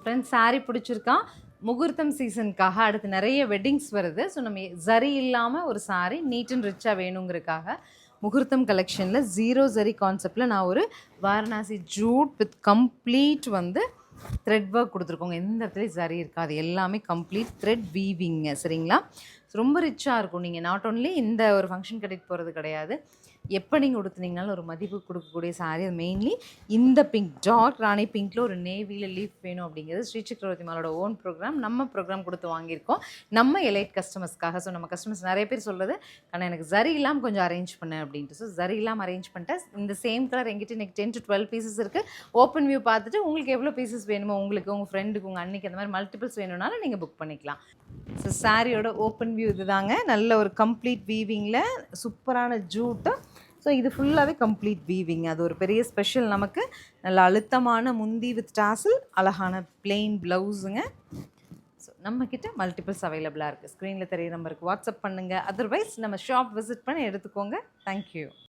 Friends saree பிடிச்சிருக்கா? முகூர்த்தம் சீசனுக்காக அடுத்து நிறைய வெட்டிங்ஸ் வருது. ஸோ நம்ம ஜரி இல்லாமல் ஒரு saree நீட் அண்ட் ரிச்சாக வேணுங்கிறதுக்காக முகூர்த்தம் கலெக்ஷனில் ஜீரோ ஜரி கான்செப்டில் நான் ஒரு வாரணாசி ஜூட் வித் கம்ப்ளீட் வந்து த்ரெட் ஒர்க் கொடுத்துருக்கோங்க. எந்த இடத்துலையும் ஜரி இருக்காது, எல்லாமே கம்ப்ளீட் த்ரெட் வீவிங்க. சரிங்களா? ரொம்ப ரிச்சாக இருக்கும். நீங்கள் நாட் ஓன்லி இந்த ஒரு ஃபங்க்ஷன் கட்டிட்டு போகிறது கிடையாது, எப்போ நீங்கள் உடுத்துனீங்கனாலும் ஒரு மதிப்பு கொடுக்கக்கூடிய சாரீ. அது மெயின்லி இந்த பிங்க் டார்க் ராணி பிங்க்கில் ஒரு நேவியில் லீஃப் வேணும் அப்படிங்கிறது ஸ்ரீ சக்கரவர்த்தி மாலோட ஓன் ப்ரோக்ராம். நம்ம ப்ரோக்ராம் கொடுத்து வாங்கியிருக்கோம் நம்ம எலைட் கஸ்டமர்ஸ்க்காக. ஸோ நம்ம கஸ்டமர்ஸ் நிறைய பேர் சொல்கிறது, ஆனால் எனக்கு ஜரி இல்லாமல் கொஞ்சம் அரேஞ்ச் பண்ணேன் அப்படின்ட்டு. ஸோ ஜரி இல்லாமல் அரேஞ்ச் பண்ணிட்டேன். இந்த சேம் கலர் எங்கிட்ட எனக்கு 10 to 12 பீசஸ் இருக்குது. ஓப்பன் வியூ பார்த்துட்டு உங்களுக்கு எவ்வளோ பீசஸ் வேணுமோ, உங்களுக்கு உங்கள் ஃப்ரெண்டுக்கு உங்கள் அன்னைக்கு அந்த மாதிரி மல்டிபிள்ஸ் வேணும்னாலும் நீங்கள் புக் பண்ணிக்கலாம். ஸோ சாரியோட ஓப்பன் வியூ இது தாங்க. நல்ல ஒரு கம்ப்ளீட் வீவிங்கில் சூப்பரான ஜூட்டு. ஸோ இது ஃபுல்லாகவே கம்ப்ளீட் வீவிங். அது ஒரு பெரிய ஸ்பெஷல் நமக்கு. நல்ல அழுத்தமான முந்தி வித் டாசில், அழகான பிளெயின் ப்ளவுஸுங்க. ஸோ நம்மக்கிட்ட மல்டிபிள்ஸ் அவைலபிளாக இருக்குது. ஸ்க்ரீனில் தெரியுற நம்பருக்கு வாட்ஸ்அப் பண்ணுங்கள். அதர்வைஸ் நம்ம ஷாப் விசிட் பண்ணி எடுத்துக்கோங்க. தேங்க்யூ.